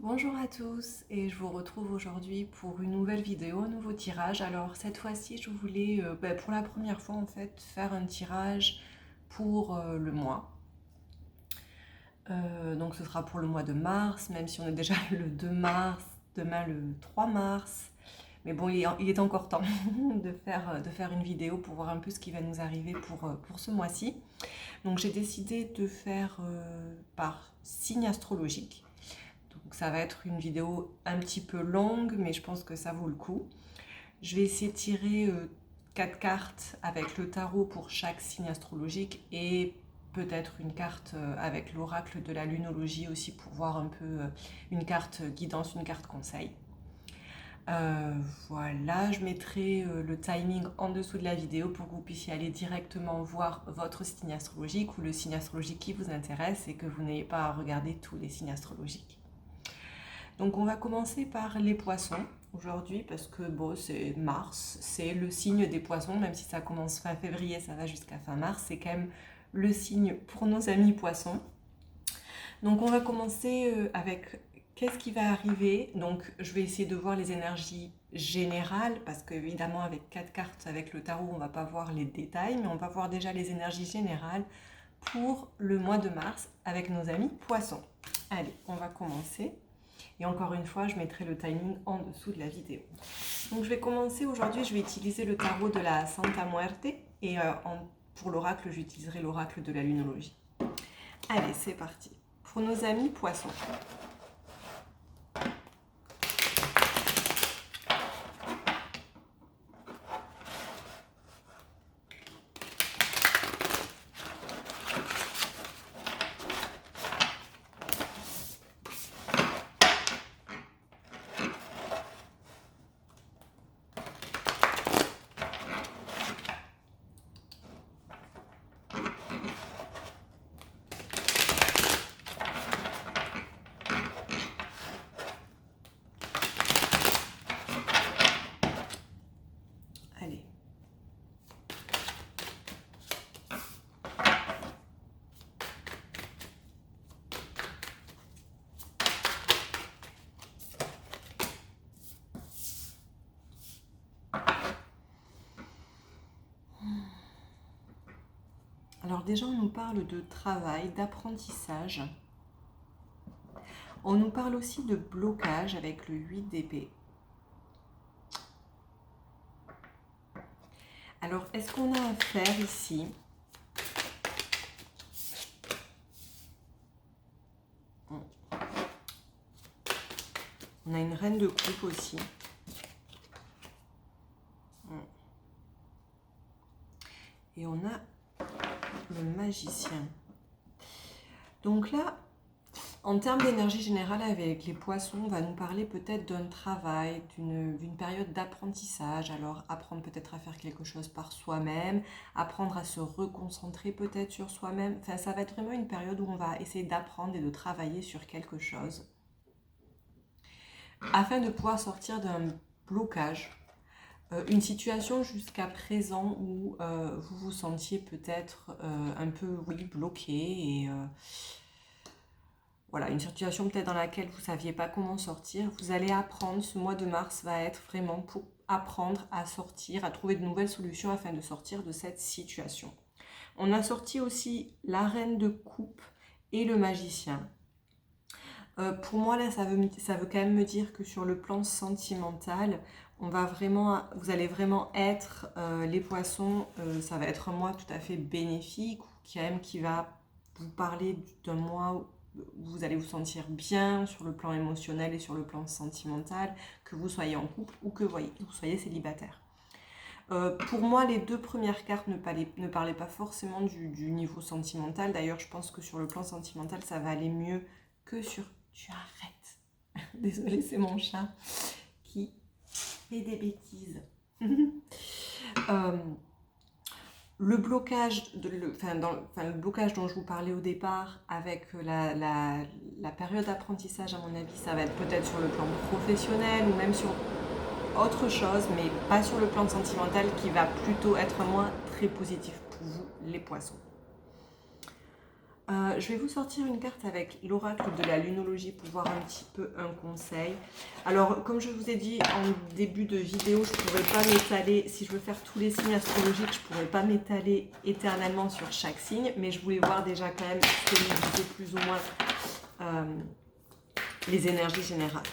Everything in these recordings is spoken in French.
Bonjour à tous et je vous retrouve aujourd'hui pour une nouvelle vidéo, un nouveau tirage. Alors cette fois-ci je voulais pour la première fois en fait faire un tirage pour le mois. Donc ce sera pour le mois de mars, même si on est déjà le 2 mars, demain le 3 mars. Mais bon, il est encore temps de faire une vidéo pour voir un peu ce qui va nous arriver pour ce mois-ci. Donc j'ai décidé de faire par signe astrologique. Donc ça va être une vidéo un petit peu longue, mais je pense que ça vaut le coup. Je vais essayer de tirer 4 cartes avec le tarot pour chaque signe astrologique et peut-être une carte avec l'oracle de la lunologie aussi pour voir un peu une carte guidance, une carte conseil. Voilà, je mettrai le timing en dessous de la vidéo pour que vous puissiez aller directement voir votre signe astrologique ou le signe astrologique qui vous intéresse et que vous n'ayez pas à regarder tous les signes astrologiques. Donc on va commencer par les poissons aujourd'hui parce que bon, c'est mars, c'est le signe des poissons, même si ça commence fin février, ça va jusqu'à fin mars, c'est quand même le signe pour nos amis poissons. Donc on va commencer avec qu'est-ce qui va arriver. Donc je vais essayer de voir les énergies générales parce qu'évidemment avec 4 cartes avec le tarot on ne va pas voir les détails, mais on va voir déjà les énergies générales pour le mois de mars avec nos amis poissons. Allez, on va commencer. Et encore une fois, je mettrai le timing en dessous de la vidéo. Donc je vais commencer aujourd'hui, je vais utiliser le tarot de la Santa Muerte et pour l'oracle, j'utiliserai l'oracle de la lunologie. Allez, c'est parti. Pour nos amis poissons. Allez. Alors déjà, on nous parle de travail, d'apprentissage. On nous parle aussi de blocage avec le 8 d'épée. Alors, est-ce qu'on a affaire ici On a une reine de coupe aussi. Et on a le magicien. Donc là, en termes d'énergie générale avec les poissons, on va nous parler peut-être d'un travail, d'une période d'apprentissage. Alors apprendre peut-être à faire quelque chose par soi-même, apprendre à se reconcentrer peut-être sur soi-même. Enfin, ça va être vraiment une période où on va essayer d'apprendre et de travailler sur quelque chose afin de pouvoir sortir d'un blocage. Une situation jusqu'à présent où vous vous sentiez peut-être un peu bloqué et voilà, une situation peut-être dans laquelle vous ne saviez pas comment sortir. Vous allez apprendre, ce mois de mars va être vraiment pour apprendre à sortir, à trouver de nouvelles solutions afin de sortir de cette situation. On a sorti aussi la reine de coupe et le magicien. Pour moi, là, ça veut quand même me dire que sur le plan sentimental, vous allez vraiment être, les poissons, ça va être un mois tout à fait bénéfique, qui va vous parler d'un mois où vous allez vous sentir bien sur le plan émotionnel et sur le plan sentimental, que vous soyez en couple ou que vous soyez célibataire. Pour moi, les deux premières cartes ne parlaient pas forcément du niveau sentimental. D'ailleurs, je pense que sur le plan sentimental, ça va aller mieux que sur... Tu arrêtes. Désolée, c'est mon chat qui fait des bêtises. Le blocage, le blocage dont je vous parlais au départ avec la période d'apprentissage, à mon avis, ça va être peut-être sur le plan professionnel ou même sur autre chose, mais pas sur le plan sentimental qui va plutôt être un mois très positif pour vous, les poissons. Je vais vous sortir une carte avec l'oracle de la lunologie pour voir un petit peu un conseil. Alors, comme je vous ai dit en début de vidéo, je ne pourrais pas m'étaler, si je veux faire tous les signes astrologiques, je ne pourrais pas m'étaler éternellement sur chaque signe, mais je voulais voir déjà quand même ce que nous disait plus ou moins les énergies générales.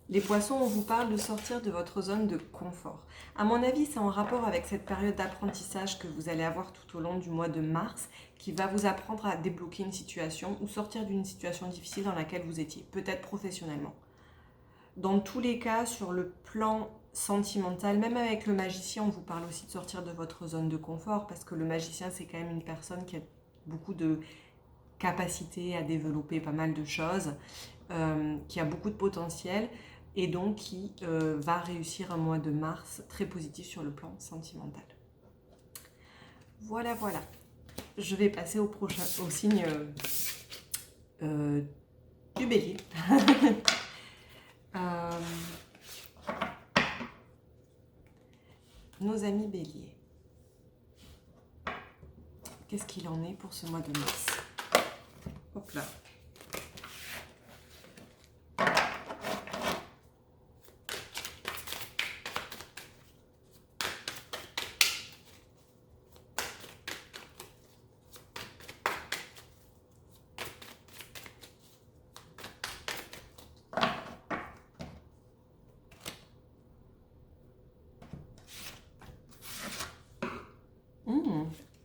Les poissons, on vous parle de sortir de votre zone de confort. À mon avis, c'est en rapport avec cette période d'apprentissage que vous allez avoir tout au long du mois de mars qui va vous apprendre à débloquer une situation ou sortir d'une situation difficile dans laquelle vous étiez, peut-être professionnellement. Dans tous les cas, sur le plan sentimental, même avec le magicien, on vous parle aussi de sortir de votre zone de confort parce que le magicien, c'est quand même une personne qui a beaucoup de capacité à développer pas mal de choses, qui a beaucoup de potentiel et donc qui va réussir un mois de mars très positif sur le plan sentimental. Voilà, voilà. Je vais passer au signe du bélier. Nos amis béliers. Qu'est-ce qu'il en est pour ce mois de mars? Hop là.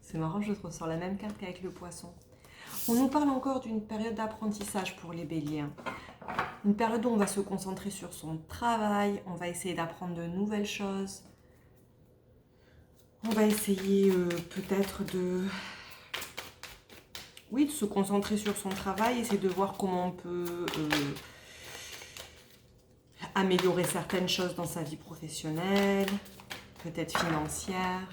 C'est marrant, je ressors la même carte qu'avec le poisson. On nous parle encore d'une période d'apprentissage pour les béliers. Une période où on va se concentrer sur son travail, on va essayer d'apprendre de nouvelles choses. On va essayer peut-être de se concentrer sur son travail, essayer de voir comment on peut améliorer certaines choses dans sa vie professionnelle, peut-être financière.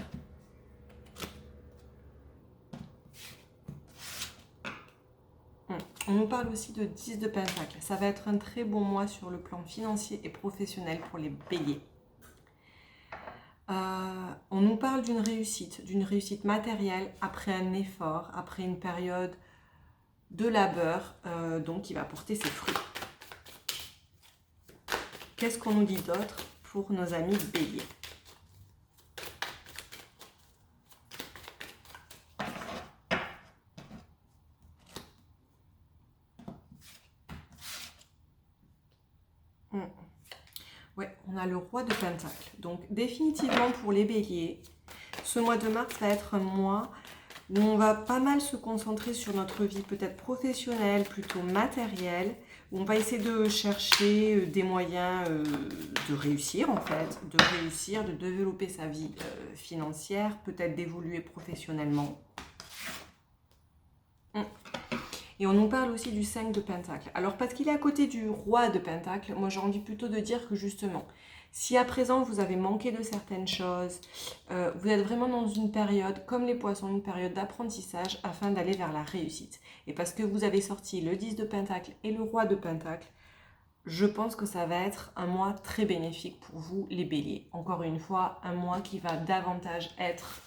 On nous parle aussi de 10 de Pentacle. Ça va être un très bon mois sur le plan financier et professionnel pour les béliers. On nous parle d'une réussite matérielle après un effort, après une période de labeur, donc qui va porter ses fruits. Qu'est-ce qu'on nous dit d'autre pour nos amis béliers? Ouais, on a le roi de Pentacle. Donc définitivement pour les béliers, ce mois de mars va être un mois où on va pas mal se concentrer sur notre vie peut-être professionnelle, plutôt matérielle, où on va essayer de chercher des moyens de réussir en fait, de développer sa vie financière, peut-être d'évoluer professionnellement. Et on nous parle aussi du 5 de Pentacle. Alors parce qu'il est à côté du roi de Pentacle, moi j'ai envie plutôt de dire que justement, si à présent vous avez manqué de certaines choses, vous êtes vraiment dans une période, comme les poissons, une période d'apprentissage afin d'aller vers la réussite. Et parce que vous avez sorti le 10 de Pentacle et le roi de Pentacle, je pense que ça va être un mois très bénéfique pour vous les béliers. Encore une fois, un mois qui va davantage être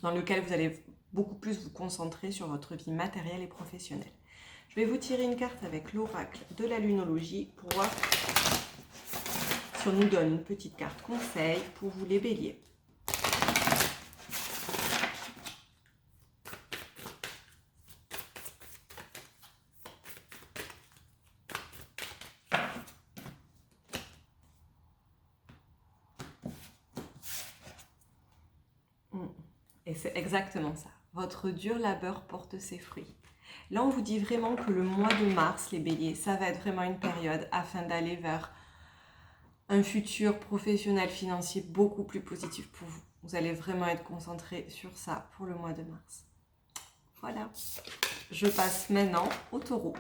dans lequel vous allez beaucoup plus vous concentrer sur votre vie matérielle et professionnelle. Je vais vous tirer une carte avec l'oracle de la lunologie pour voir si on nous donne une petite carte conseil pour vous les béliers. Et c'est exactement ça. Votre dur labeur porte ses fruits. Là, on vous dit vraiment que le mois de mars, les béliers, ça va être vraiment une période afin d'aller vers un futur professionnel financier beaucoup plus positif pour vous. Vous allez vraiment être concentré sur ça pour le mois de mars. Voilà. Je passe maintenant au taureau.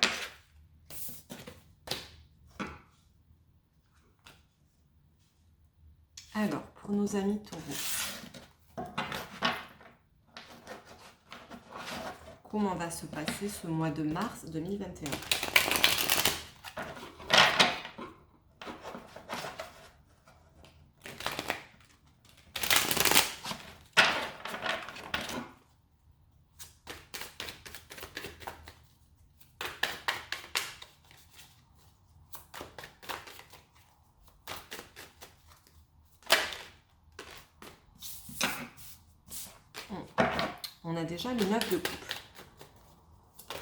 Alors, pour nos amis taureaux, comment va se passer ce mois de mars 2021? on a déjà le 9 de coupe.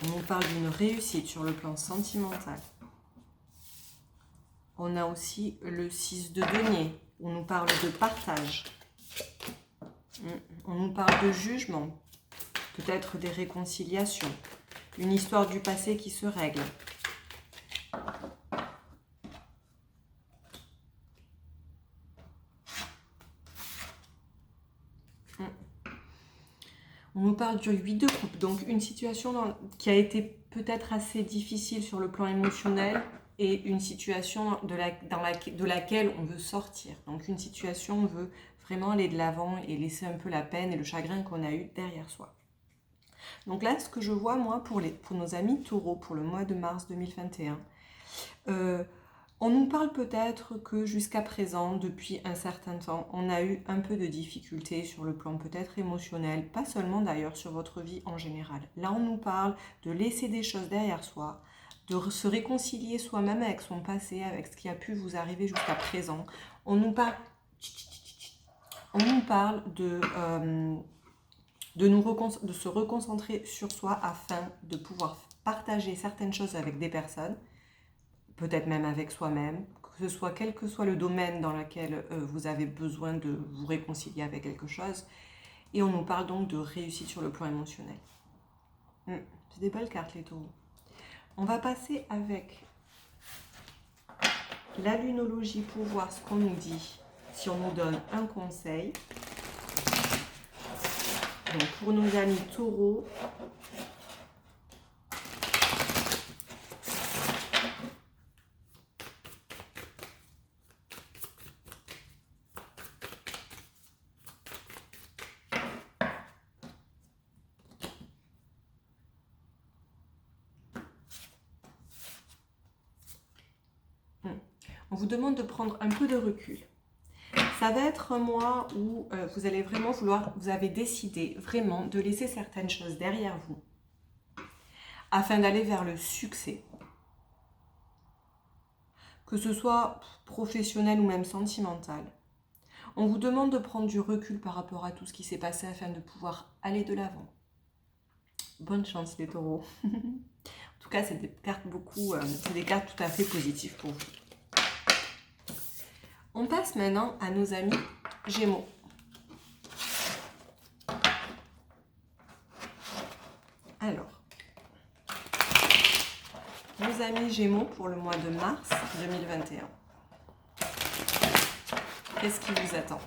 On nous parle d'une réussite sur le plan sentimental. On a aussi le 6 de denier. On nous parle de partage. On nous parle de jugement. Peut-être des réconciliations. Une histoire du passé qui se règle. On nous parle du 8 de coupe, donc une situation qui a été peut-être assez difficile sur le plan émotionnel et une situation de laquelle on veut sortir. Donc une situation où on veut vraiment aller de l'avant et laisser un peu la peine et le chagrin qu'on a eu derrière soi. Donc là, ce que je vois, moi, pour nos amis taureaux, pour le mois de mars 2021, on nous parle peut-être que jusqu'à présent, depuis un certain temps, on a eu un peu de difficultés sur le plan peut-être émotionnel, pas seulement d'ailleurs sur votre vie en général. Là, on nous parle de laisser des choses derrière soi, de se réconcilier soi-même avec son passé, avec ce qui a pu vous arriver jusqu'à présent. On nous parle de se reconcentrer sur soi afin de pouvoir partager certaines choses avec des personnes, peut-être même avec soi-même, que ce soit quel que soit le domaine dans lequel vous avez besoin de vous réconcilier avec quelque chose. Et on nous parle donc de réussite sur le plan émotionnel. C'est des belles cartes, les taureaux. On va passer avec la lunologie pour voir ce qu'on nous dit, si on nous donne un conseil. Donc pour nos amis taureaux, on vous demande de prendre un peu de recul. Ça va être un mois où vous allez vraiment vous avez décidé vraiment de laisser certaines choses derrière vous afin d'aller vers le succès. Que ce soit professionnel ou même sentimental. On vous demande de prendre du recul par rapport à tout ce qui s'est passé afin de pouvoir aller de l'avant. Bonne chance les taureaux. En tout cas, c'est des cartes c'est des cartes tout à fait positives pour vous. On passe maintenant à nos amis Gémeaux. Alors, nos amis Gémeaux pour le mois de mars 2021. Qu'est-ce qui vous attend ?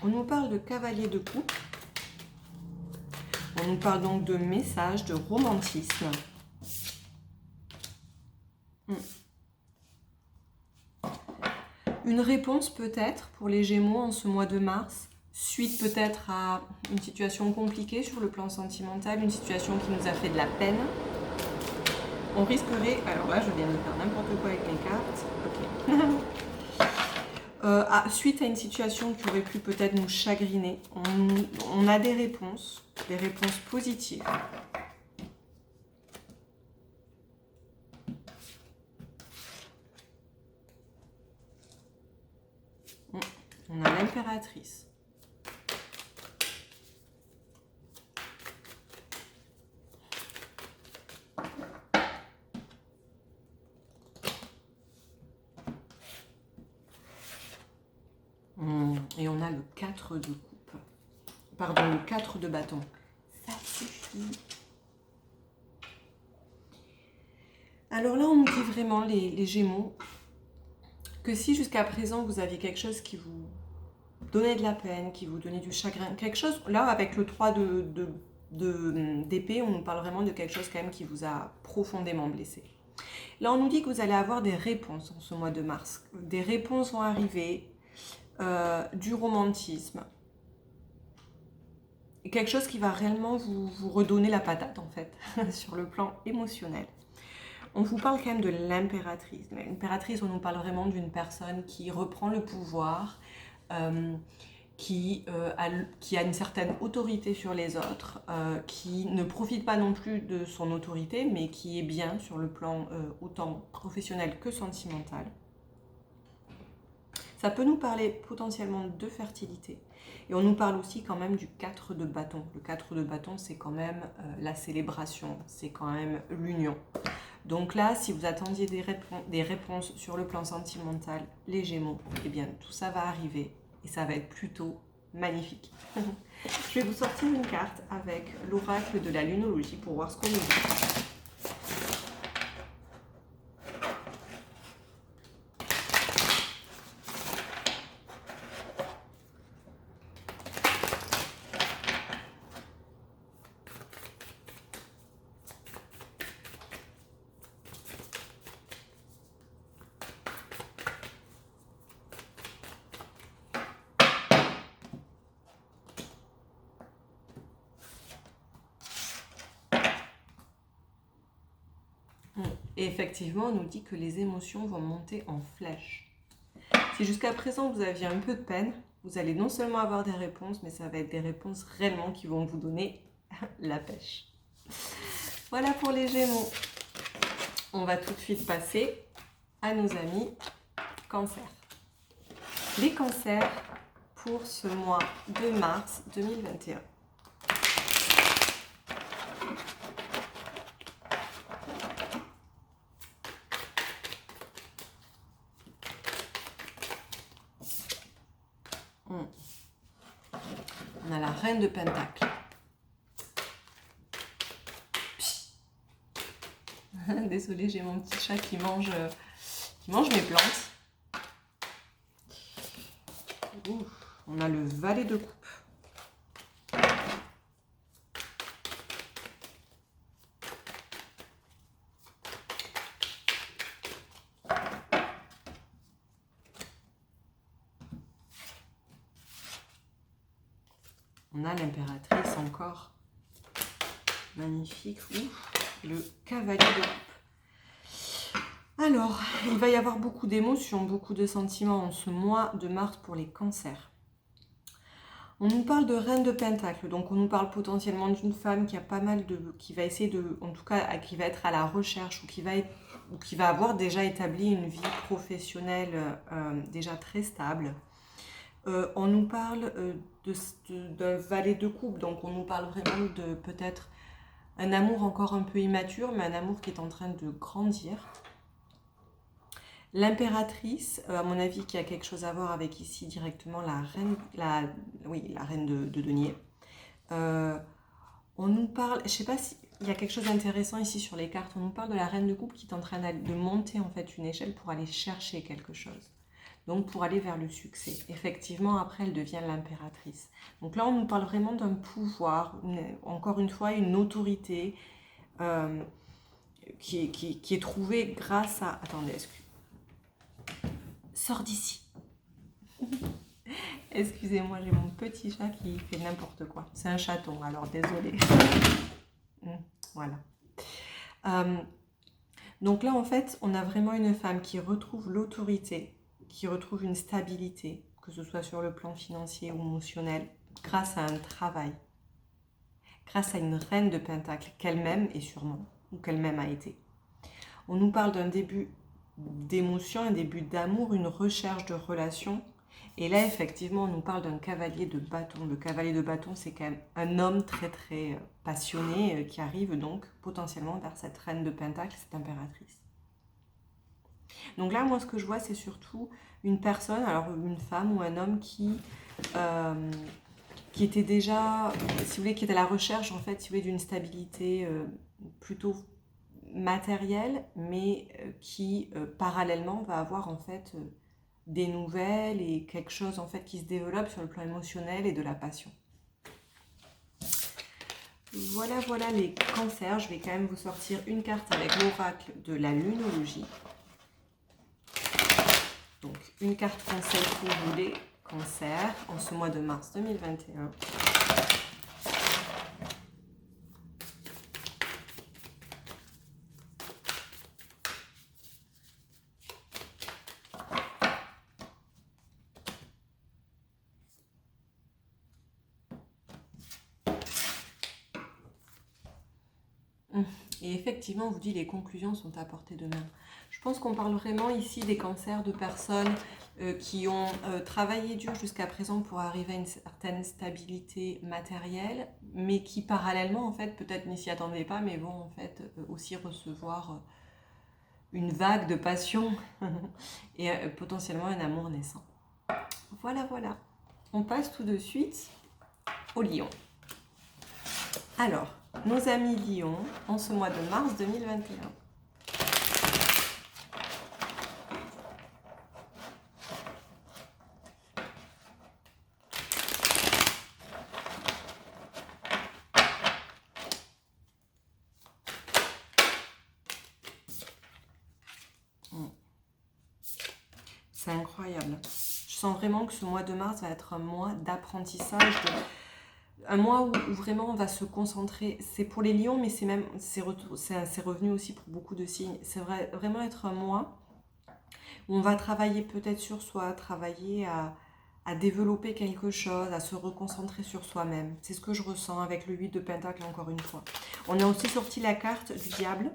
On nous parle de cavalier de coupe. On nous parle donc de message, de romantisme. Une réponse peut-être pour les Gémeaux en ce mois de mars, suite peut-être à une situation compliquée sur le plan sentimental, une situation qui nous a fait de la peine. On risquerait, alors là je viens de faire n'importe quoi avec mes cartes, ok. Suite à une situation qui aurait pu peut-être nous chagriner, on a des réponses positives. On a l'impératrice. Et on a le 4 de coupe. Pardon, le 4 de bâton. Ça suffit. Alors là, on nous dit vraiment, les Gémeaux, que si jusqu'à présent, vous aviez quelque chose qui vous donnait de la peine, qui vous donnait du chagrin, quelque chose, là, avec le 3 d'épée, on nous parle vraiment de quelque chose quand même qui vous a profondément blessé. Là, on nous dit que vous allez avoir des réponses en ce mois de mars. Des réponses vont arriver, du romantisme. Et quelque chose qui va réellement vous redonner la patate, en fait, sur le plan émotionnel. On vous parle quand même de l'impératrice. L'impératrice, on nous parle vraiment d'une personne qui reprend le pouvoir, qui a une certaine autorité sur les autres, qui ne profite pas non plus de son autorité, mais qui est bien sur le plan autant professionnel que sentimental. Ça peut nous parler potentiellement de fertilité. Et on nous parle aussi quand même du 4 de bâton. Le 4 de bâton, c'est quand même la célébration, c'est quand même l'union. Donc là, si vous attendiez des réponses sur le plan sentimental, les Gémeaux, eh bien tout ça va arriver et ça va être plutôt magnifique. Je vais vous sortir une carte avec l'oracle de la lunologie pour voir ce qu'on nous dit. Et effectivement, on nous dit que les émotions vont monter en flèche. Si jusqu'à présent vous aviez un peu de peine, vous allez non seulement avoir des réponses, mais ça va être des réponses réellement qui vont vous donner la pêche. Voilà pour les Gémeaux. On va tout de suite passer à nos amis Cancer. Les Cancers pour ce mois de mars 2021. On a la reine de Pentacle. Désolée, j'ai mon petit chat qui mange mes plantes. Ouf, on a le valet de coupe. On a l'impératrice encore. Magnifique. Ouf, le cavalier de coupe. Alors, il va y avoir beaucoup d'émotions, beaucoup de sentiments en ce mois de mars pour les cancers. On nous parle de reine de pentacle, donc on nous parle potentiellement d'une femme qui a pas mal qui va essayer de, en tout cas, qui va être à la recherche ou qui va avoir déjà établi une vie professionnelle déjà très stable. On nous parle d'un valet de coupe, donc on nous parle vraiment de peut-être un amour encore un peu immature, mais un amour qui est en train de grandir. L'impératrice, à mon avis, qui a quelque chose à voir avec ici directement la reine, la reine de denier. On nous parle, je ne sais pas s'il y a quelque chose d'intéressant ici sur les cartes, on nous parle de la reine de coupe qui est en train de monter en fait une échelle pour aller chercher quelque chose. Donc pour aller vers le succès. Effectivement, après, elle devient l'impératrice. Donc là, on nous parle vraiment d'un pouvoir, encore une fois, une autorité qui est trouvée grâce à... Attendez, excusez. Sors d'ici. Excusez-moi, j'ai mon petit chat qui fait n'importe quoi. C'est un chaton, alors désolé. Voilà. Donc là, en fait, on a vraiment une femme qui retrouve l'autorité, qui retrouve une stabilité, que ce soit sur le plan financier ou émotionnel, grâce à un travail, grâce à une reine de pentacle qu'elle-même est sûrement, ou qu'elle-même a été. On nous parle d'un début d'émotion, un début d'amour, une recherche de relation. Et là, effectivement, on nous parle d'un cavalier de bâton. Le cavalier de bâton, c'est quand même un homme très très passionné qui arrive donc potentiellement vers cette reine de pentacle, cette impératrice. Donc là, moi, ce que je vois, c'est surtout une personne, alors une femme ou un homme qui était déjà, si vous voulez, qui était à la recherche, en fait, si vous voulez, d'une stabilité plutôt matérielle, mais qui, parallèlement, va avoir, en fait, des nouvelles et quelque chose, en fait, qui se développe sur le plan émotionnel et de la passion. Voilà, voilà les cancers. Je vais quand même vous sortir une carte avec l'oracle de la lunologie. Donc, une carte conseil pour vous les cancers en ce mois de mars 2021. Et effectivement, on vous dit les conclusions sont à portée de main. Je pense qu'on parle vraiment ici des cancers de personnes qui ont travaillé dur jusqu'à présent pour arriver à une certaine stabilité matérielle, mais qui parallèlement, en fait, peut-être n'y s'y attendaient pas, mais vont en fait aussi recevoir une vague de passion et potentiellement un amour naissant. Voilà, voilà. On passe tout de suite au lion. Alors, nos amis lions, en ce mois de mars 2021. C'est incroyable. Je sens vraiment que ce mois de mars va être un mois d'apprentissage, un mois où vraiment on va se concentrer. C'est pour les lions, mais c'est revenu aussi pour beaucoup de signes. C'est vraiment être un mois où on va travailler peut-être sur soi, travailler à développer quelque chose, à se reconcentrer sur soi-même. C'est ce que je ressens avec le 8 de Pentacle encore une fois. On a aussi sorti la carte du diable,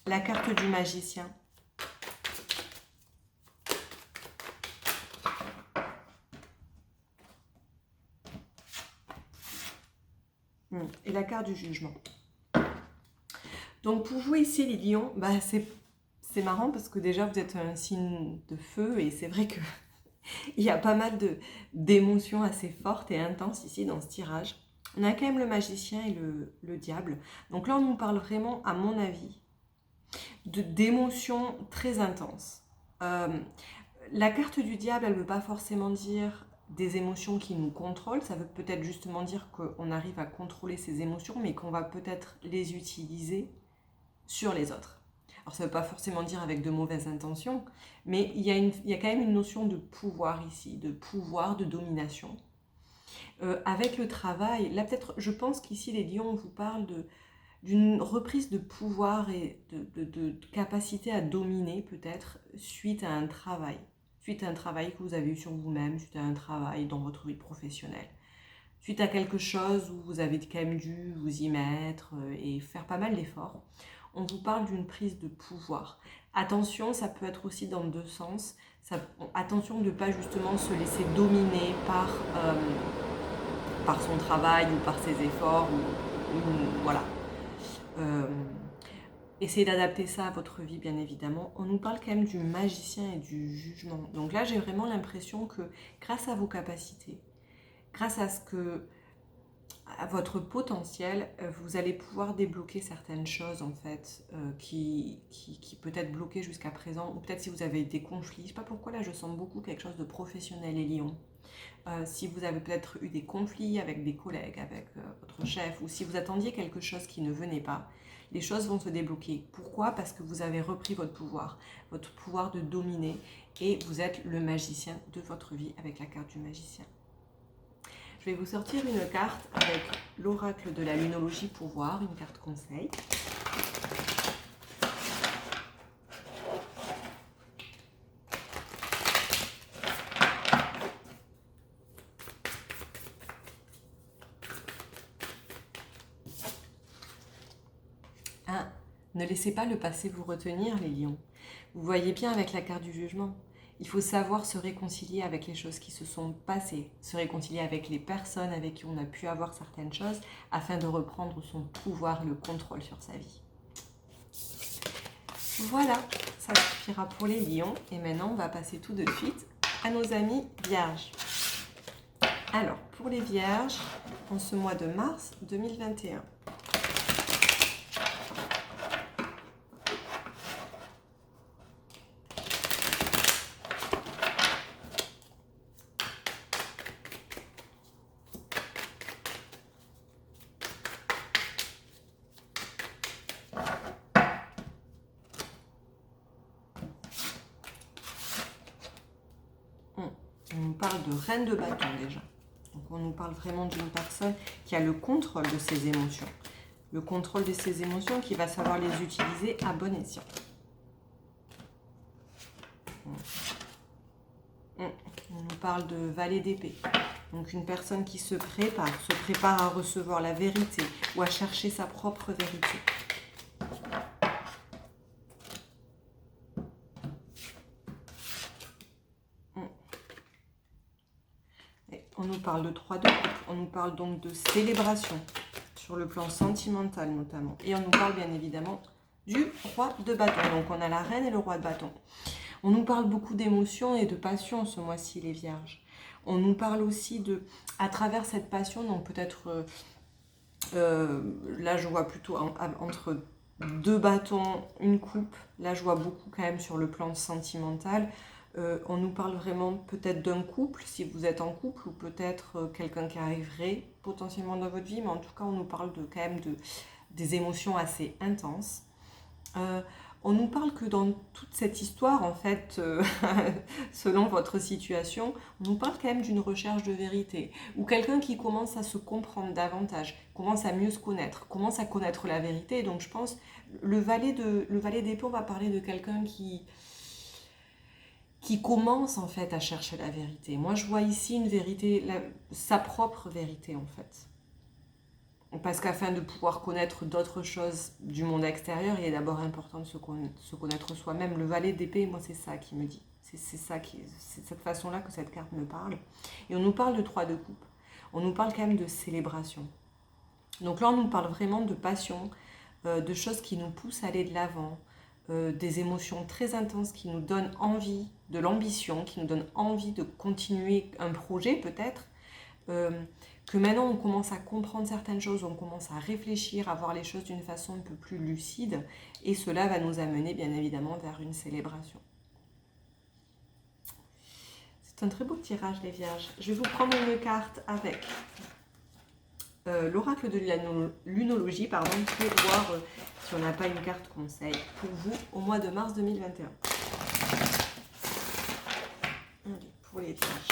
la carte du magicien. Et la carte du jugement. Donc pour vous ici les lions, bah c'est marrant parce que déjà vous êtes un signe de feu et c'est vrai que il y a pas mal d'émotions assez fortes et intenses ici dans ce tirage. On a quand même le magicien et le diable. Donc là on nous parle vraiment, à mon avis, d'émotions très intenses. La carte du diable, elle ne veut pas forcément dire des émotions qui nous contrôlent, ça veut peut-être justement dire qu'on arrive à contrôler ces émotions, mais qu'on va peut-être les utiliser sur les autres. Alors ça ne veut pas forcément dire avec de mauvaises intentions, mais il y a quand même une notion de pouvoir ici, de pouvoir, de domination. Avec le travail, là peut-être, je pense qu'ici les lions, on vous parle d'une reprise de pouvoir et de capacité à dominer peut-être suite à un travail. Suite à un travail que vous avez eu sur vous-même, suite à un travail dans votre vie professionnelle. Suite à quelque chose où vous avez quand même dû vous y mettre et faire pas mal d'efforts. On vous parle d'une prise de pouvoir. Attention, ça peut être aussi dans deux sens. Attention de ne pas justement se laisser dominer par son travail ou par ses efforts. Voilà. Essayez d'adapter ça à votre vie, bien évidemment. On nous parle quand même du magicien et du jugement. Donc là, j'ai vraiment l'impression que grâce à vos capacités, grâce à votre potentiel, vous allez pouvoir débloquer certaines choses en fait qui peut-être bloquaient jusqu'à présent, ou peut-être si vous avez des conflits. Je ne sais pas pourquoi là je sens beaucoup quelque chose de professionnel et lion. Si vous avez peut-être eu des conflits avec des collègues, avec votre chef, ou si vous attendiez quelque chose qui ne venait pas, les choses vont se débloquer. Pourquoi? Parce que vous avez repris votre pouvoir de dominer, et vous êtes le magicien de votre vie avec la carte du magicien. Je vais vous sortir une carte avec l'oracle de la lunologie pour voir, une carte conseil. Ne laissez pas le passé vous retenir, les lions. Vous voyez bien avec la carte du jugement. Il faut savoir se réconcilier avec les choses qui se sont passées, se réconcilier avec les personnes avec qui on a pu avoir certaines choses, afin de reprendre son pouvoir, le contrôle sur sa vie. Voilà, ça suffira pour les lions. Et maintenant, on va passer tout de suite à nos amis vierges. Alors, pour les vierges, en ce mois de mars 2021. On nous parle de reine de bâton déjà. Donc on nous parle vraiment d'une personne qui a le contrôle de ses émotions. Le contrôle de ses émotions, qui va savoir les utiliser à bon escient. On nous parle de valet d'épée. Donc une personne qui se prépare à recevoir la vérité ou à chercher sa propre vérité. Et on nous parle de 3 de coupe, on nous parle donc de célébration, sur le plan sentimental notamment. Et on nous parle bien évidemment du roi de bâton. Donc on a la reine et le roi de bâton. On nous parle beaucoup d'émotions et de passion ce mois-ci, les vierges. On nous parle aussi de, à travers cette passion, donc peut-être, là je vois plutôt entre 2 bâtons, une coupe. Là je vois beaucoup quand même sur le plan sentimental. On nous parle vraiment peut-être d'un couple, si vous êtes en couple, ou peut-être quelqu'un qui arriverait potentiellement dans votre vie. Mais en tout cas, on nous parle quand même des émotions assez intenses. On nous parle que dans toute cette histoire, en fait, selon votre situation, on nous parle quand même d'une recherche de vérité, ou quelqu'un qui commence à se comprendre davantage, commence à mieux se connaître, commence à connaître la vérité. Donc je pense, le valet d'épée, on va parler de quelqu'un qui commence en fait à chercher la vérité. Moi je vois ici une vérité, sa propre vérité en fait. Parce qu'afin de pouvoir connaître d'autres choses du monde extérieur, il est d'abord important de se connaître soi-même. Le valet d'épée, moi, c'est ça qui me dit. C'est cette façon-là que cette carte me parle. Et on nous parle de 3 de coupe. On nous parle quand même de célébration. Donc là, on nous parle vraiment de passion, de choses qui nous poussent à aller de l'avant, des émotions très intenses qui nous donnent envie, de l'ambition, qui nous donnent envie de continuer un projet peut-être. Que maintenant on commence à comprendre certaines choses, on commence à réfléchir, à voir les choses d'une façon un peu plus lucide, et cela va nous amener bien évidemment vers une célébration. C'est un très beau tirage les vierges. Je vais vous prendre une carte avec l'oracle de lunologie, pour voir si on n'a pas une carte conseil pour vous au mois de mars 2021. Allez, pour les vierges.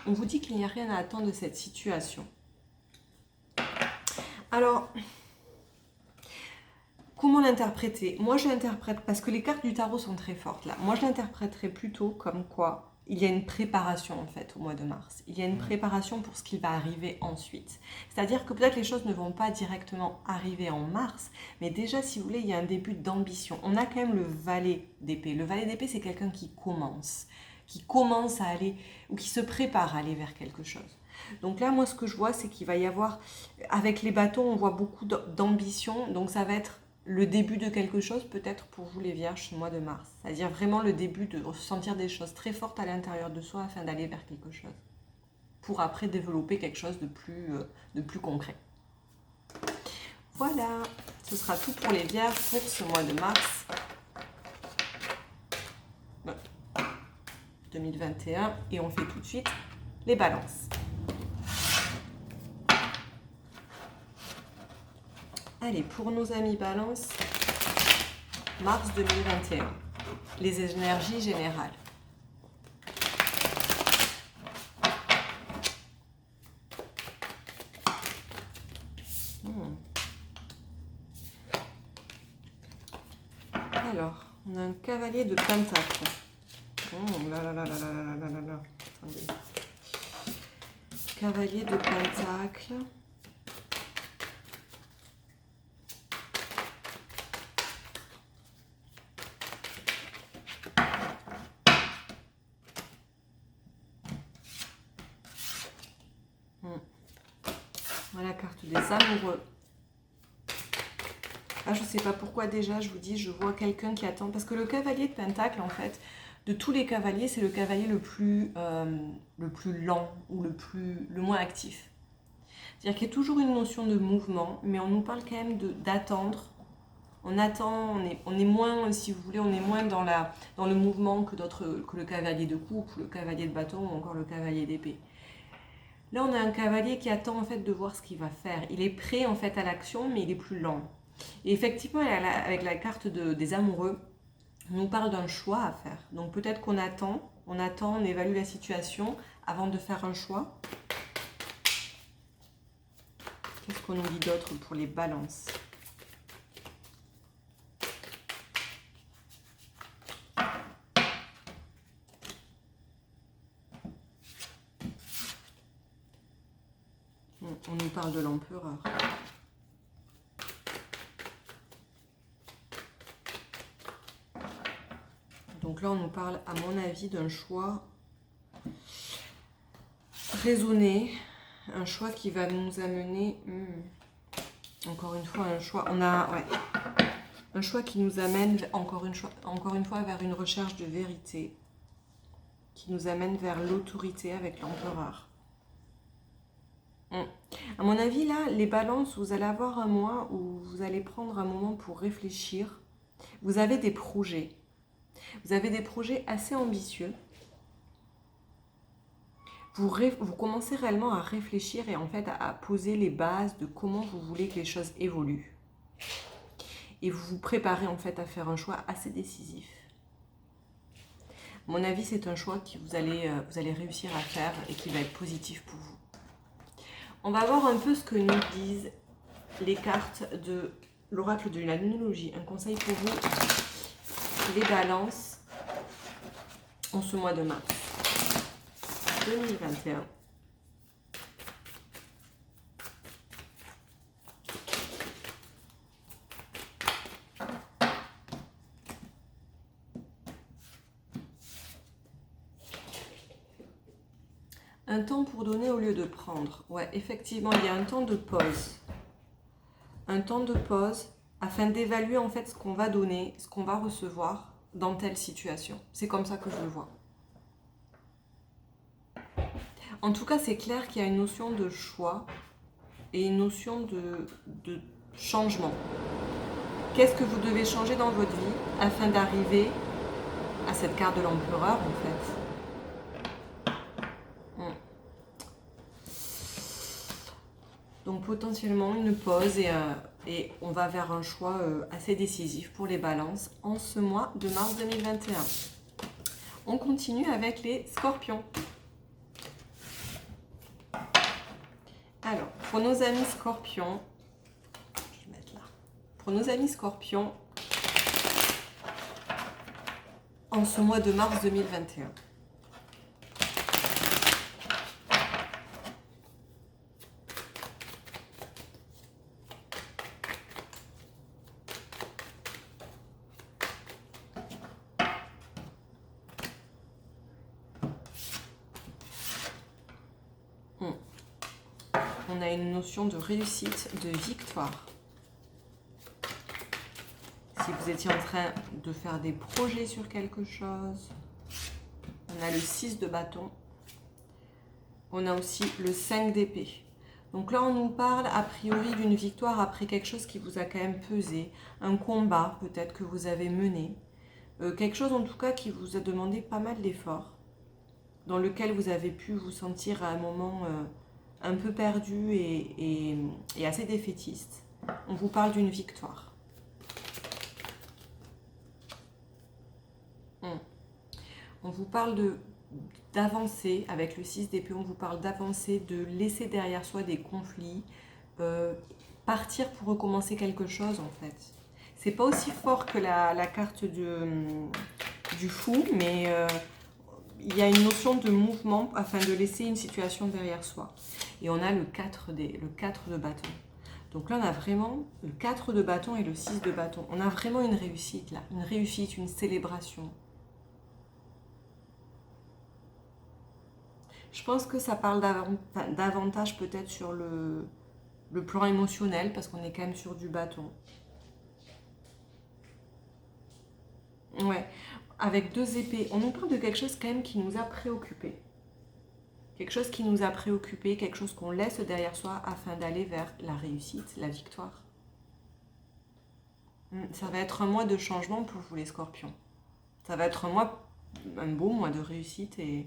On vous dit qu'il n'y a rien à attendre de cette situation. Alors, comment l'interpréter? Moi, je l'interprète, parce que les cartes du tarot sont très fortes là. Moi, je l'interpréterais plutôt comme quoi il y a une préparation en fait au mois de mars. Il y a une préparation pour ce qui va arriver ensuite. C'est-à-dire que peut-être les choses ne vont pas directement arriver en mars, mais déjà, si vous voulez, il y a un début d'ambition. On a quand même le valet d'épée. Le valet d'épée, c'est quelqu'un qui commence à aller, ou qui se prépare à aller vers quelque chose. Donc là, moi, ce que je vois, c'est qu'il va y avoir, avec les bâtons, on voit beaucoup d'ambition, donc ça va être le début de quelque chose, peut-être pour vous les vierges, ce mois de mars. C'est-à-dire vraiment le début de ressentir des choses très fortes à l'intérieur de soi afin d'aller vers quelque chose, pour après développer quelque chose de plus concret. Voilà, ce sera tout pour les vierges pour ce mois de mars 2021, et on fait tout de suite les balances. Allez, pour nos amis balance, mars 2021, les énergies générales. Alors, on a un cavalier de pentacles. Là là là là là là là là là. Attendez. Cavalier de pentacles. Voilà la carte des amoureux. Ah, je ne sais pas pourquoi déjà, je vous dis, je vois quelqu'un qui attend. Parce que le cavalier de pentacle, en fait, de tous les cavaliers, c'est le cavalier le plus lent ou le moins actif. C'est-à-dire qu'il y a toujours une notion de mouvement, mais on nous parle quand même d'attendre. On attend, on est moins, si vous voulez, on est moins dans le mouvement que le cavalier de coupe, le cavalier de bâton ou encore le cavalier d'épée. Là, on a un cavalier qui attend en fait de voir ce qu'il va faire. Il est prêt en fait à l'action, mais il est plus lent. Et effectivement, avec la carte des amoureux, on nous parle d'un choix à faire. Donc peut-être qu'on attend, on évalue la situation avant de faire un choix. Qu'est-ce qu'on nous dit d'autre pour les balances? On nous parle de l'empereur. Donc là, on nous parle, à mon avis, d'un choix raisonné, un choix qui va nous amener, encore une fois, un choix, un choix qui nous amène encore une fois vers une recherche de vérité, qui nous amène vers l'autorité avec l'empereur. À mon avis, là, les balances, vous allez avoir un mois où vous allez prendre un moment pour réfléchir. Vous avez des projets. Vous avez des projets assez ambitieux. Vous commencez réellement à réfléchir et en fait à poser les bases de comment vous voulez que les choses évoluent. Et vous vous préparez en fait à faire un choix assez décisif. À mon avis, c'est un choix que vous allez réussir à faire et qui va être positif pour vous. On va voir un peu ce que nous disent les cartes de l'oracle de la numérologie. Un conseil pour vous, les balances, en ce mois de mars 2021. Un temps pour donner au lieu de prendre. Ouais, effectivement, il y a un temps de pause. Un temps de pause afin d'évaluer en fait ce qu'on va donner, ce qu'on va recevoir dans telle situation. C'est comme ça que je le vois. En tout cas, c'est clair qu'il y a une notion de choix et une notion de changement. Qu'est-ce que vous devez changer dans votre vie afin d'arriver à cette carte de l'empereur en fait? Donc potentiellement une pause et on va vers un choix assez décisif pour les balances en ce mois de mars 2021. On continue avec les scorpions. Alors, pour nos amis scorpions, je vais mettre là. Pour nos amis scorpions, en ce mois de mars 2021. On a une notion de réussite, de victoire. Si vous étiez en train de faire des projets sur quelque chose, on a le 6 de bâton. On a aussi le 5 d'épée. Donc là, on nous parle a priori d'une victoire après quelque chose qui vous a quand même pesé, un combat peut-être que vous avez mené, quelque chose en tout cas qui vous a demandé pas mal d'efforts, dans lequel vous avez pu vous sentir à un moment un peu perdu et assez défaitiste. On vous parle d'une victoire. On vous parle d'avancer avec le 6 d'épée, on vous parle d'avancer, de laisser derrière soi des conflits, partir pour recommencer quelque chose en fait. C'est pas aussi fort que la carte du fou, mais il y a une notion de mouvement afin de laisser une situation derrière soi. Et on a le 4 de bâton. Donc là, on a vraiment le 4 de bâton et le 6 de bâton. On a vraiment une réussite là, une réussite, une célébration. Je pense que ça parle davantage peut-être sur le plan émotionnel, parce qu'on est quand même sur du bâton. Ouais, avec 2 épées. On nous parle de quelque chose quand même qui nous a préoccupés. Quelque chose qui nous a préoccupés, quelque chose qu'on laisse derrière soi afin d'aller vers la réussite, la victoire. Ça va être un mois de changement pour vous les scorpions. Ça va être un beau mois de réussite et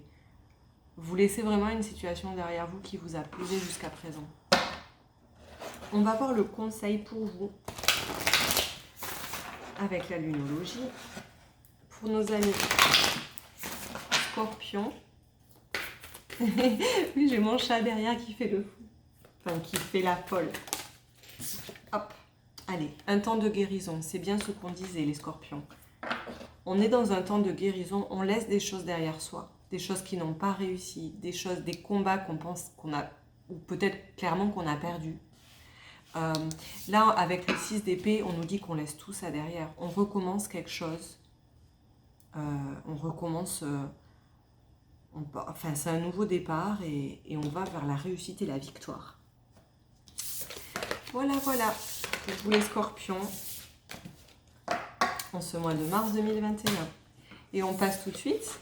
vous laissez vraiment une situation derrière vous qui vous a pesé jusqu'à présent. On va voir le conseil pour vous avec la lunologie. Pour nos amis scorpions. Oui, j'ai mon chat derrière qui fait le fou. Enfin, qui fait la folle. Allez, un temps de guérison, c'est bien ce qu'on disait les scorpions. On est dans un temps de guérison, on laisse des choses derrière soi, des choses qui n'ont pas réussi, des choses, des combats qu'on pense qu'on a, ou peut-être clairement qu'on a perdu. Là, avec le 6 d'épée, on nous dit qu'on laisse tout ça derrière. On recommence quelque chose. On recommence... enfin, c'est un nouveau départ et on va vers la réussite et la victoire. Voilà, voilà. Pour vous les scorpions, en ce mois de mars 2021. Et on passe tout de suite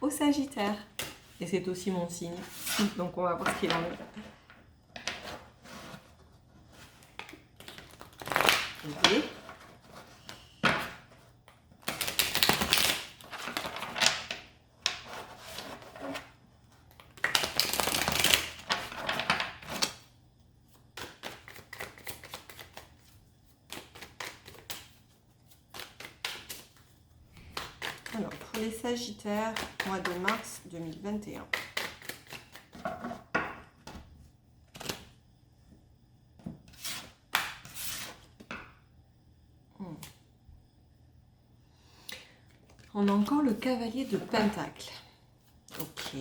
au Sagittaire. Et c'est aussi mon signe. Donc on va voir ce qu'il en est. Okay. Alors, pour les Sagittaires, mois de mars 2021. On a encore le cavalier de Pentacle. Ok.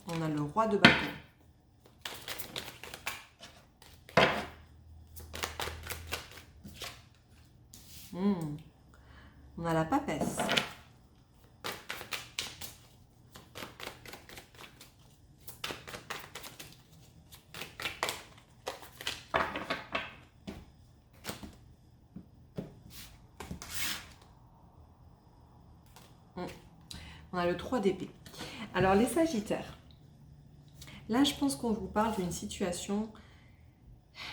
On a le roi de bâton. On a la papesse. On a le 3 d'épée. Alors les Sagittaires, là je pense qu'on vous parle d'une situation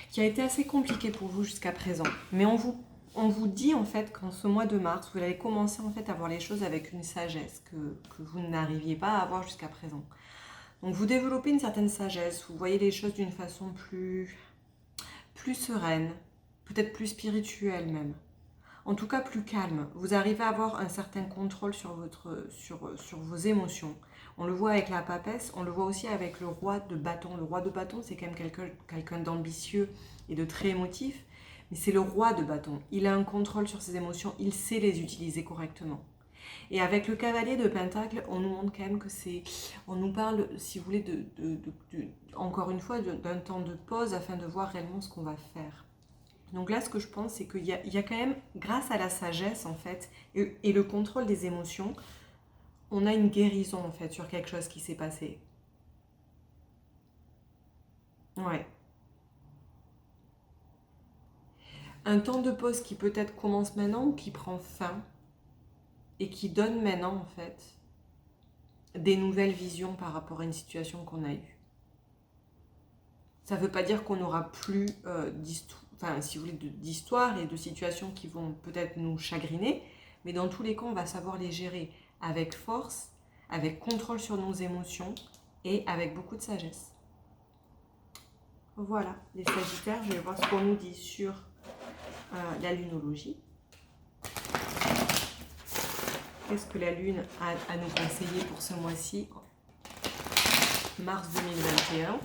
qui a été assez compliquée pour vous jusqu'à présent. Mais on vous dit en fait qu'en ce mois de mars, vous allez commencer en fait à voir les choses avec une sagesse que vous n'arriviez pas à avoir jusqu'à présent. Donc vous développez une certaine sagesse, vous voyez les choses d'une façon plus sereine, peut-être plus spirituelle même. En tout cas plus calme. Vous arrivez à avoir un certain contrôle sur vos émotions. On le voit avec la papesse, on le voit aussi avec le roi de bâton. Le roi de bâton, c'est quand même quelqu'un d'ambitieux et de très émotif, mais c'est le roi de bâton. Il a un contrôle sur ses émotions, il sait les utiliser correctement. Et avec le cavalier de Pentacle, on nous montre quand même que c'est... On nous parle, si vous voulez, encore une fois, d'un temps de pause afin de voir réellement ce qu'on va faire. Donc là, ce que je pense, c'est qu'il y a quand même, grâce à la sagesse, en fait, et le contrôle des émotions, on a une guérison, en fait, sur quelque chose qui s'est passé. Ouais. Un temps de pause qui peut-être commence maintenant ou qui prend fin et qui donne maintenant, en fait, des nouvelles visions par rapport à une situation qu'on a eue. Ça ne veut pas dire qu'on n'aura plus d'histoire. Enfin, si vous voulez, d'histoires et de situations qui vont peut-être nous chagriner, mais dans tous les cas, on va savoir les gérer avec force, avec contrôle sur nos émotions et avec beaucoup de sagesse. Voilà, les Sagittaires, je vais voir ce qu'on nous dit sur la lunologie. Qu'est-ce que la Lune a à nous conseiller pour ce mois-ci, mars 2021 ?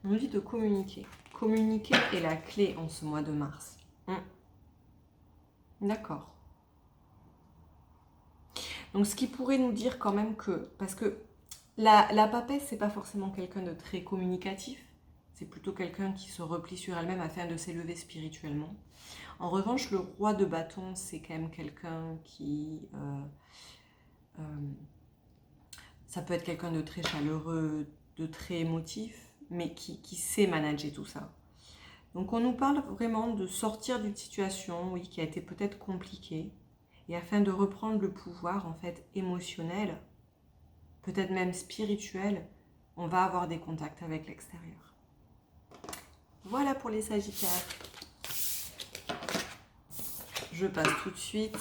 On nous dit de communiquer. Communiquer est la clé en ce mois de mars. D'accord. Donc ce qui pourrait nous dire quand même que... Parce que la papesse, c'est pas forcément quelqu'un de très communicatif. C'est plutôt quelqu'un qui se replie sur elle-même afin de s'élever spirituellement. En revanche, le roi de bâton, c'est quand même quelqu'un qui... ça peut être quelqu'un de très chaleureux, de très émotif, mais qui sait manager tout ça. Donc on nous parle vraiment de sortir d'une situation, oui, qui a été peut-être compliquée, et afin de reprendre le pouvoir en fait émotionnel, peut-être même spirituel, on va avoir des contacts avec l'extérieur. Voilà pour les Sagittaires. Je passe tout de suite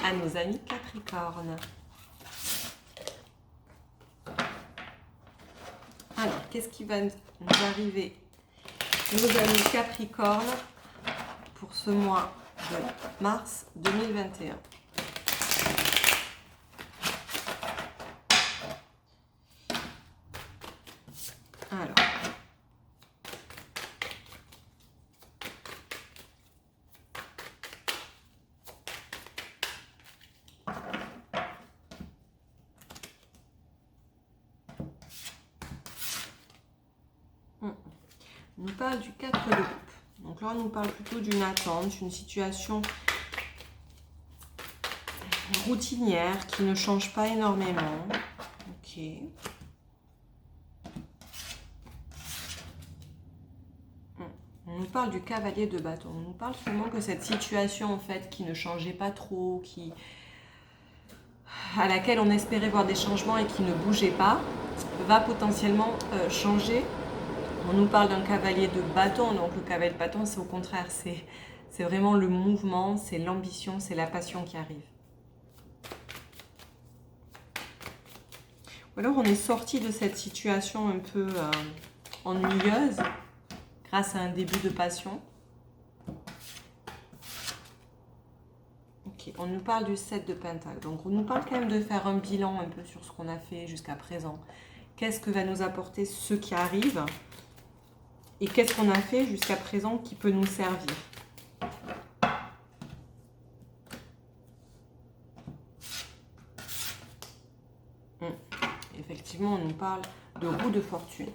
à nos amis Capricornes. qu'est-ce qui va nous arriver, nos amis Capricorne, pour ce mois de mars 2021. Alors, on nous parle du 4 de coupe. Donc là, on nous parle plutôt d'une attente, une situation routinière qui ne change pas énormément. Ok. On nous parle du cavalier de bâton. On nous parle seulement que cette situation, en fait, qui ne changeait pas trop, à laquelle on espérait voir des changements et qui ne bougeait pas, va potentiellement changer. On nous parle d'un cavalier de bâton. Donc le cavalier de bâton, c'est au contraire, c'est vraiment le mouvement, c'est l'ambition, c'est la passion qui arrive. Ou alors on est sorti de cette situation un peu ennuyeuse grâce à un début de passion. Ok, on nous parle du 7 de Pentacle. Donc on nous parle quand même de faire un bilan un peu sur ce qu'on a fait jusqu'à présent. Qu'est-ce que va nous apporter ce qui arrive? Et qu'est-ce qu'on a fait jusqu'à présent qui peut nous servir? Effectivement, on nous parle de roue de fortune.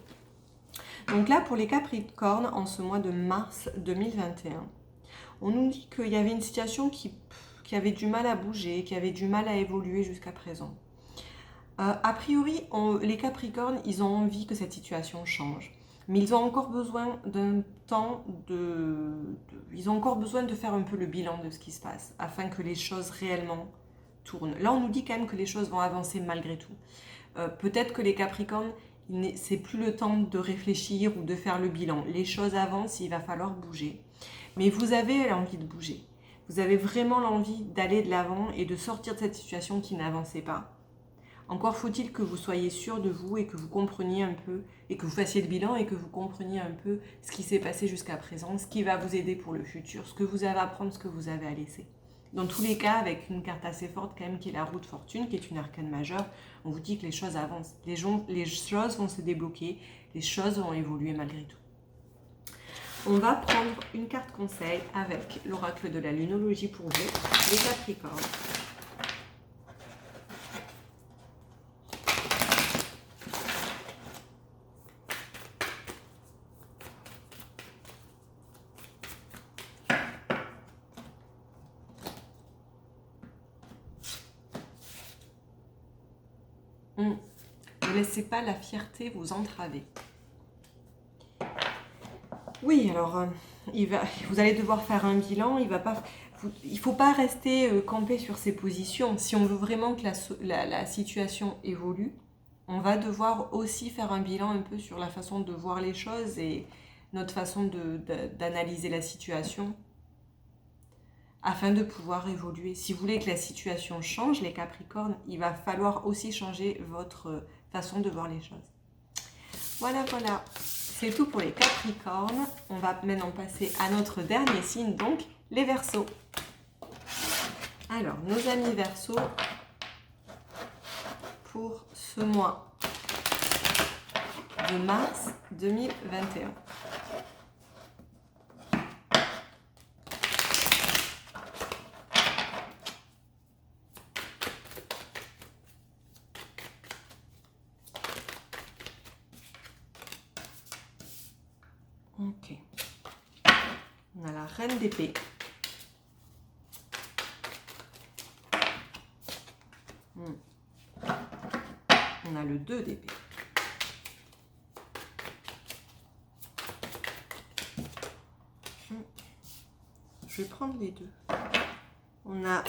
Donc là, pour les Capricornes, en ce mois de mars 2021, on nous dit qu'il y avait une situation qui avait du mal à bouger, qui avait du mal à évoluer jusqu'à présent. A priori, les Capricornes, ils ont envie que cette situation change. Mais ils ont encore besoin d'un temps ils ont encore besoin de faire un peu le bilan de ce qui se passe, afin que les choses réellement tournent. Là, on nous dit quand même que les choses vont avancer malgré tout. Peut-être que les Capricornes, c'est plus le temps de réfléchir ou de faire le bilan. Les choses avancent, il va falloir bouger. Mais vous avez l'envie de bouger. Vous avez vraiment l'envie d'aller de l'avant et de sortir de cette situation qui n'avançait pas. Encore faut-il que vous soyez sûr de vous et que vous compreniez un peu, et que vous fassiez le bilan et que vous compreniez un peu ce qui s'est passé jusqu'à présent, ce qui va vous aider pour le futur, ce que vous avez à prendre, ce que vous avez à laisser. Dans tous les cas, avec une carte assez forte quand même qui est la roue de fortune, qui est une arcane majeure, on vous dit que les choses avancent. Les choses vont se débloquer, les choses vont évoluer malgré tout. On va prendre une carte conseil avec l'oracle de la lunologie pour vous, les Capricornes. Ne laissez pas la fierté vous entraver. Oui, alors, vous allez devoir faire un bilan. Il ne faut pas rester campé sur ses positions. Si on veut vraiment que la situation évolue, on va devoir aussi faire un bilan un peu sur la façon de voir les choses et notre façon d'analyser la situation afin de pouvoir évoluer. Si vous voulez que la situation change, les Capricornes, il va falloir aussi changer votre façon de voir les choses. Voilà, voilà. C'est tout pour les Capricornes. On va maintenant passer à notre dernier signe, donc les Verseaux. Alors, nos amis Verseaux, pour ce mois de mars 2021. Ok. On a la reine d'épée. On a le 2 d'épée. Je vais prendre les deux. On a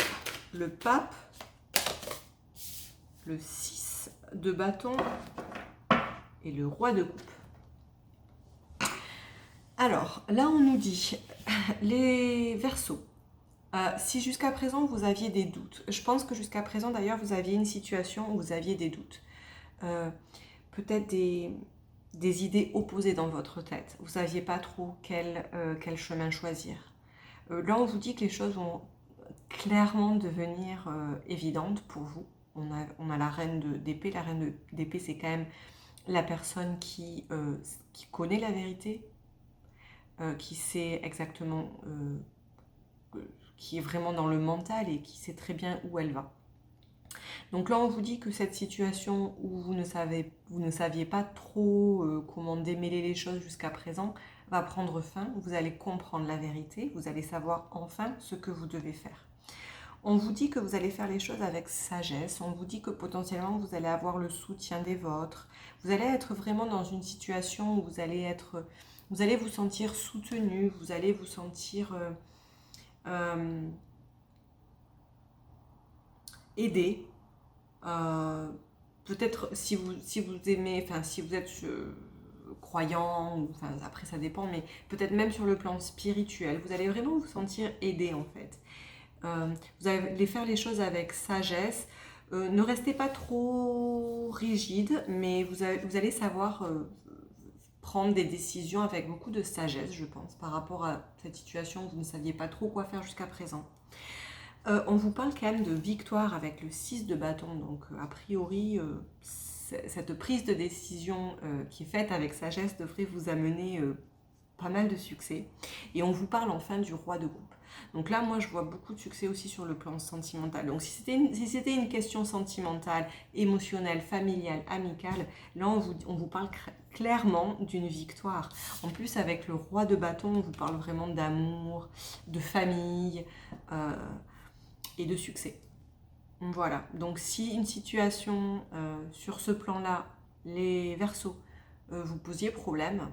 le pape, le 6 de bâton et le roi de coupe. Alors, là, on nous dit, les Verseaux, si jusqu'à présent, vous aviez des doutes, je pense que jusqu'à présent, d'ailleurs, vous aviez une situation où vous aviez des doutes. Peut-être des idées opposées dans votre tête. Vous ne saviez pas trop quel chemin choisir. Là, on vous dit que les choses vont clairement devenir évidentes pour vous. On a la reine d'épée. La reine d'épée, c'est quand même la personne qui connaît la vérité, qui sait exactement, qui est vraiment dans le mental et qui sait très bien où elle va. Donc là, on vous dit que cette situation où vous ne saviez pas trop comment démêler les choses jusqu'à présent va prendre fin. Vous allez comprendre la vérité, vous allez savoir enfin ce que vous devez faire. On vous dit que vous allez faire les choses avec sagesse, on vous dit que potentiellement vous allez avoir le soutien des vôtres, vous allez être vraiment dans une situation où vous allez vous sentir soutenu, vous allez vous sentir aidé. Peut-être si vous aimez, enfin si vous êtes croyant, ou, enfin après ça dépend, mais peut-être même sur le plan spirituel, vous allez vraiment vous sentir aidé en fait. Vous allez faire les choses avec sagesse. Ne restez pas trop rigide, mais vous allez savoir prendre des décisions avec beaucoup de sagesse, je pense, par rapport à cette situation où vous ne saviez pas trop quoi faire jusqu'à présent. On vous parle quand même de victoire avec le 6 de bâton, donc a priori, cette prise de décision qui est faite avec sagesse devrait vous amener pas mal de succès. Et on vous parle enfin du roi de coupe. Donc là, moi, je vois beaucoup de succès aussi sur le plan sentimental. Donc si c'était une question sentimentale, émotionnelle, familiale, amicale, là, on vous parle clairement d'une victoire. En plus, avec le roi de bâton, on vous parle vraiment d'amour, de famille et de succès. Voilà. Donc si une situation sur ce plan-là, les Verseaux, vous posiez problème,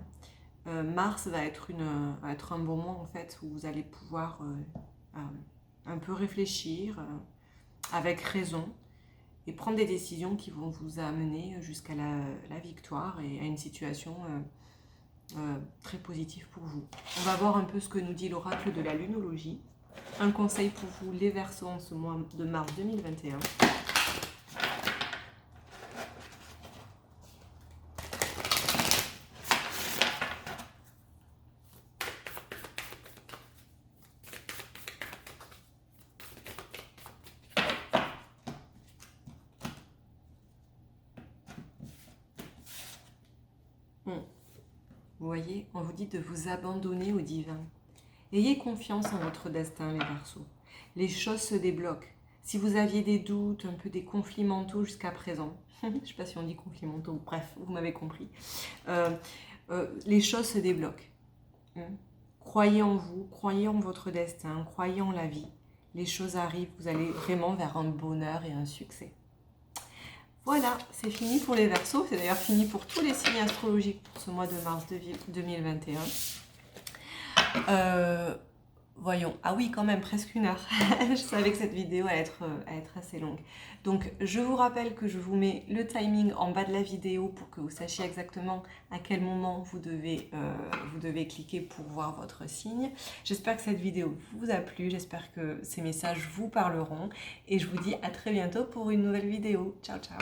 Mars va être un bon moment en fait où vous allez pouvoir un peu réfléchir avec raison et prendre des décisions qui vont vous amener jusqu'à la victoire et à une situation très positive pour vous. On va voir un peu ce que nous dit l'oracle de la lunologie. Un conseil pour vous les Verseaux en ce mois de mars 2021. Vous voyez, on vous dit de vous abandonner au divin. Ayez confiance en votre destin, les Verseaux. Les choses se débloquent. Si vous aviez des doutes, un peu des conflits mentaux jusqu'à présent, je ne sais pas si on dit conflits mentaux, bref, vous m'avez compris, les choses se débloquent. Croyez en vous, croyez en votre destin, croyez en la vie. Les choses arrivent, vous allez vraiment vers un bonheur et un succès. Voilà, c'est fini pour les Verseaux. C'est d'ailleurs fini pour tous les signes astrologiques pour ce mois de mars 2021. Voyons, ah oui, quand même, presque 1 heure. Je savais que cette vidéo allait être assez longue. Donc, je vous rappelle que je vous mets le timing en bas de la vidéo pour que vous sachiez exactement à quel moment vous devez cliquer pour voir votre signe. J'espère que cette vidéo vous a plu, j'espère que ces messages vous parleront et je vous dis à très bientôt pour une nouvelle vidéo. Ciao, ciao!